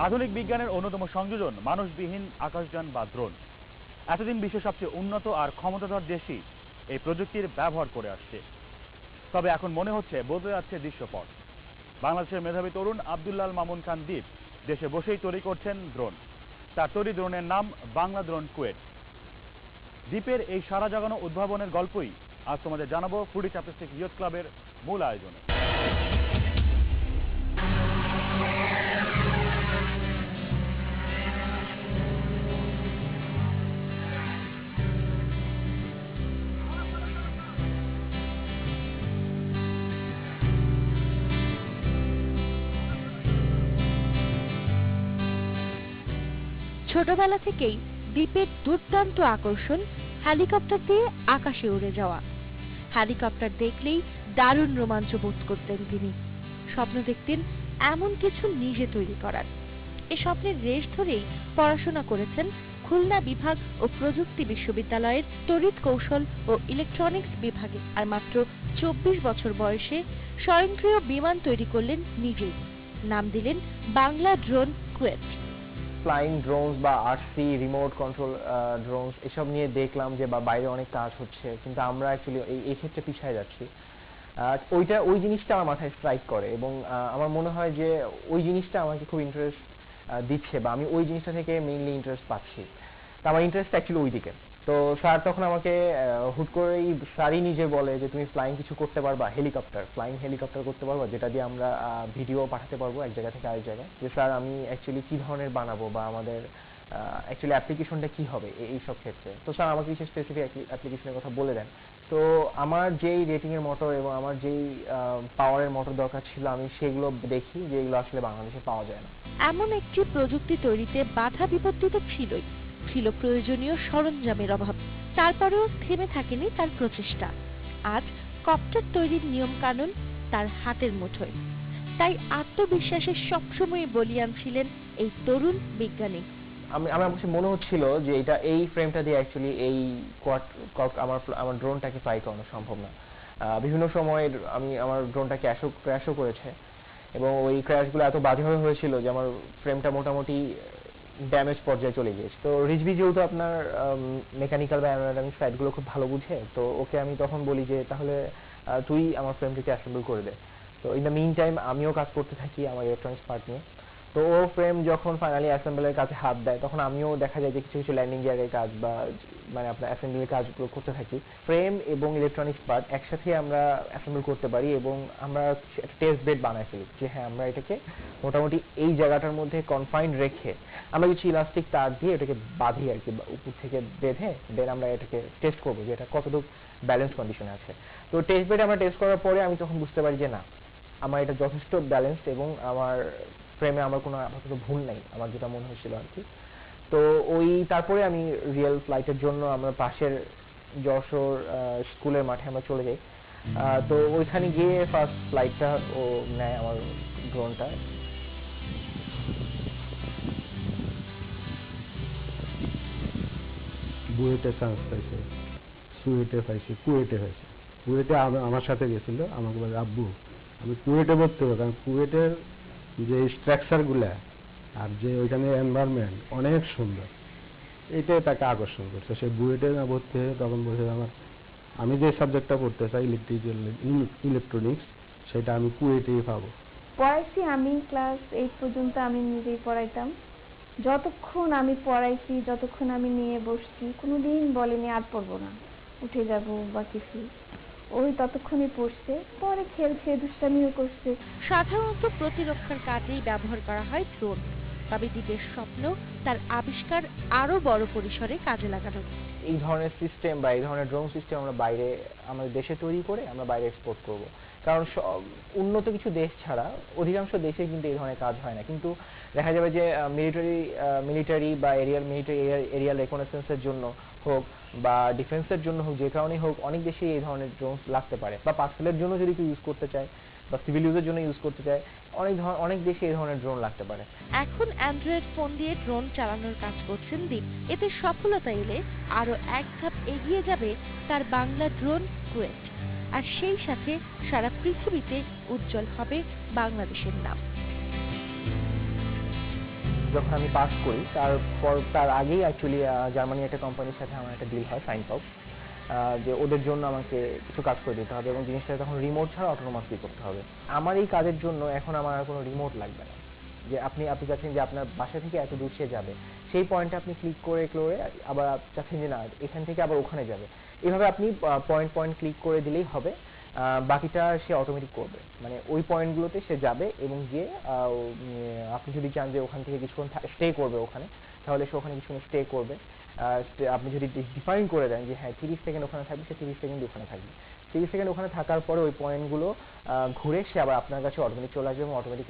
আধুনিক বিজ্ঞানের অন্যতম সংযোজন মানুষবিহীন আকাশযান বা ড্রোন। এতদিন বিশ্বের সবচেয়ে উন্নত আর ক্ষমতাধর দেশই এই প্রযুক্তির ব্যবহার করে আসছে। তবে এখন মনে হচ্ছে বদলে যাচ্ছে দৃশ্যপট। বাংলাদেশের মেধাবী তরুণ আব্দুল্লাহ মামুন খান দ্বীপ দেশে বসেই তৈরি করছেন ড্রোন। তার তৈরি ড্রোনের নাম বাংলা ড্রোন কুয়েট। দ্বীপের এই সারা জাগানো উদ্ভাবনের গল্পই আজ তোমাদের জানাবো ফুডি চ্যাপস্টিক ইয়ুথ ক্লাবের মূল আয়োজনে। ছোটবেলা থেকেই দ্বীপের দুর্দান্ত আকর্ষণ হেলিকপ্টার দিয়ে আকাশে উড়ে যাওয়া। হেলিকপ্টার দেখলেই দারুণ রোমাঞ্চ বোধ করতেন তিনি। স্বপ্ন দেখতেন এমন কিছু নিজে তৈরি করার। এ স্বপ্নের রেশ ধরেই পড়াশোনা করেছেন খুলনা বিভাগ ও প্রযুক্তি বিশ্ববিদ্যালয়ের তড়িৎ কৌশল ও ইলেকট্রনিক্স বিভাগে। আর মাত্র 24 বছর বয়সে স্বয়ংক্রিয় বিমান তৈরি করলেন নিজেই। নাম দিলেন Bangla drone KUET. Flying drones বা আরসি রিমোট কন্ট্রোল ড্রোনস এসব নিয়ে দেখলাম যে বা বাইরে অনেক কাজ হচ্ছে, কিন্তু আমরা অ্যাকচুয়ালি এই ক্ষেত্রে পিছিয়ে যাচ্ছি। ওই জিনিসটা আমার মাথায় স্ট্রাইক করে এবং আমার মনে হয় যে ওই জিনিসটা আমাকে খুব ইন্টারেস্ট দিচ্ছে বা আমি ওই জিনিসটা থেকে মেইনলি ইন্টারেস্ট পাচ্ছি। তা আমার ইন্টারেস্ট অ্যাকচুয়ালি ওই দিকে। তো স্যার তখন আমাকে হুট করেই স্যারই নিজে বলে যে তুমি ফ্লাইং কিছু করতে পারবা, ফ্লাইং হেলিকপ্টার করতে পারবা, যেটা দিয়ে আমরা ভিডিও পাঠাতে পারবো এক জায়গা থেকে আরেক জায়গায়। যে স্যার আমি অ্যাকচুয়ালি কী ধরনের বানাবো বা আমাদের অ্যাকচুয়ালি অ্যাপ্লিকেশনটা কী হবে এই সব ক্ষেত্রে। তো স্যার আমাকে কিছু স্পেসিফিক অ্যাপ্লিকেশনের কথা বলে দেন। তো আমার যেই রেটিংয়ের মোটর এবং আমার যেই পাওয়ারের মোটর দরকার ছিল আমি সেগুলো দেখি যেগুলো আসলে বাংলাদেশে পাওয়া যায় না। এমন একটি প্রযুক্তি তৈরিতে বাধা বিপত্তি তো ছিলই, ছিল প্রয়োজনীয় সরঞ্জামের অভাব। তারপরেও থেমে থাকেনি তার প্রচেষ্টা। আজ কপ্টার তৈরির নিয়ম কানুন তার হাতের মুঠোয়। তাই আত্মবিশ্বাসে সবসময় বলিয়ান ছিলেন এই তরুণ বিজ্ঞানী। আমার কাছে মনে হচ্ছিল যে এটা এই ফ্রেমটা দিয়ে অ্যাকচুয়ালি এই আমার ড্রোনটাকে ফ্লাই করানো সম্ভব না। বিভিন্ন সময় আমি আমার ড্রোনটা ক্র্যাশও করেছে এবং ওই ক্র্যাশগুলো এত বাজেভাবে হয়েছিল যে আমার ফ্রেমটা মোটামুটি ড্যামেজ পর্যায়ে চলে গিয়েছে। তো রিজভি যেহেতু আপনার মেকানিক্যাল বা অ্যারোডাইনামিক সাইডগুলো খুব ভালো বুঝে, তো ওকে আমি তখন বলি যে তাহলে তুই আমার ফ্রেমটিকে অ্যাসেম্বল করে দে। তো ইন দ্য মিন টাইম আমিও কাজ করতে থাকি আমার ইলেকট্রনিক্স পার্ট নিয়ে। তো ও ফ্রেম যখন ফাইনালি অ্যাসেম্বলের কাছে হাত দেয় তখন আমিও দেখা যায় যে কিছু কিছু ল্যান্ডিং গিয়ারের কাজ বা মানে আপনার অ্যাসেম্বলির কাজগুলো করতে থাকি। ফ্রেম এবং ইলেকট্রনিক্স পার্ট একসাথে আমরা অ্যাসেম্বল করতে পারি এবং আমরা একটা টেস্ট বেড বানাই ফেলি যে হ্যাঁ আমরা এটাকে মোটামুটি এই জায়গাটার মধ্যে কনফাইন্ড রেখে আমরা কিছু ইলাস্টিক তার দিয়ে এটাকে বাঁধি আর কি, উপর থেকে বেঁধে দেন আমরা এটাকে টেস্ট করবো যে এটা কতটুকু ব্যালেন্স কন্ডিশনে আছে। তো টেস্ট বেড আমরা টেস্ট করার পরে আমি তখন বুঝতে পারি যে না, আমার এটা যথেষ্ট ব্যালেন্সড এবং আমার ফ্রেমে আমার কোনো আপাতত ভুল নেই, আমার যেটা মনে হয়েছিল আর কি। তো তারপরে আমি রিয়েল ফ্লাইটের জন্য আমরা পাশের যশোর স্কুলের মাঠে আমরা চলে যাই। তো ওইখানে গিয়ে ফার্স্ট ফ্লাইটটা ও নেয় আমার ড্রোনটা। বুয়েটে চান্স পাইছে, সুয়েটে পাইছে, কুয়েটে হয়েছে। কুয়েটে আমার সাথে গেছিল, আমাকে বলে আব্বু আমি কুয়েটে ভর্তি হবো, কারণ কুয়েটের যে স্ট্রাকচারগুলা আর যে ওইখানে এনভায়রনমেন্ট অনেক সুন্দর, এটাই তাকে আকর্ষণ করছে। সে বুয়েটে না ভর্তি হয়ে তখন বলছে আমি যে সাবজেক্টটা পড়তে চাই ইলেকট্রনিক্স, সেটা আমি কুয়েটেই পাবো। পড়াইছি আমি ক্লাস 8 পর্যন্ত আমি নিজেই পড়াইতাম। যতক্ষণ আমি পড়াইছি, যতক্ষণ আমি নিয়ে বসছি, কোনোদিন বলেনি আর পড়বো না, উঠে যাব বা কিছু। ওই ততক্ষণই পড়ছে, পরে খেলছে, দুষ্টামিও করছে। সাধারণত প্রতিরক্ষার কাজেই ব্যবহার করা হয় ড্রোন, তবে দ্বীপের স্বপ্ন তার আবিষ্কার আরো বড় পরিসরে কাজে লাগানো। এই ধরনের সিস্টেম বা এই ধরনের ড্রোন সিস্টেম আমরা বাইরে আমাদের দেশে তৈরি করে আমরা বাইরে এক্সপোর্ট করব। কারণ উন্নত কিছু দেশ ছাড়া অধিকাংশ দেশে কিন্তু এই ধরনের কাজ হয় না। কিন্তু দেখা যাবে যে মিলিটারি বা এরিয়াল রেকনেসেন্সের জন্য হোক বা ডিফেন্সের জন্য হোক, যে কারণেই হোক, অনেক দেশে এই ধরনের ড্রোন লাগতে পারে। বা পার্সেলের জন্য যদি কেউ ইউজ করতে চায় বা সিভিল ইউজের জন্য ইউজ করতে চায়, অনেক দেশে এই ধরনের ড্রোন লাগতে পারে। এখন অ্যান্ড্রয়েড ফোন দিয়ে ড্রোন চালানোর কাজ করছেন দীপ। এতে সফলতা এলে আরো এক ধাপ এগিয়ে যাবে তার বাংলা ড্রোন কুয়েট, আর সেই সাথে সারা পৃথিবীতে উজ্জ্বল হবে বাংলাদেশের নাম। যখন আমি পাস করি তার আগেই অ্যাকচুয়ালি জার্মানি একটা কোম্পানির সাথে আমার একটা ডিল হয় সাইন পাও, যে ওদের জন্য আমাকে কিছু কাজ করে দিতে হবে এবং জিনিসটা তখন রিমোট ছাড়া অটোনোমাসলি করতে হবে। আমার এই কাজের জন্য এখন আমার আর কোনো রিমোট লাগবে না, যে আপনি চাচ্ছেন যে আপনার বাসা থেকে এত দূর সে যাবে, সেই পয়েন্টে আপনি ক্লিক করে আবার চাচ্ছেন যে না এখান থেকে আবার ওখানে যাবে, এভাবে আপনি পয়েন্ট ক্লিক করে দিলেই হবে। বাকিটা সে অটোমেটিক করবে, মানে ওই পয়েন্টগুলোতে সে যাবে এবং গিয়ে আপনি যদি চান যে ওখান থেকে কিছুক্ষণ স্টে করবে ওখানে, তাহলে সে ওখানে কিছুক্ষণ স্টে করবে। আপনি যদি ডিফাইন করে দেন যে হ্যাঁ 30 সেকেন্ড ওখানে থাকবে, সে 30 সেকেন্ড ওখানে থাকবে। 30 সেকেন্ড ওখানে থাকার পরে ওই পয়েন্টগুলো ঘুরে সে আবার আপনার কাছে অটোমেটিক চলে আসবে এবং অটোমেটিক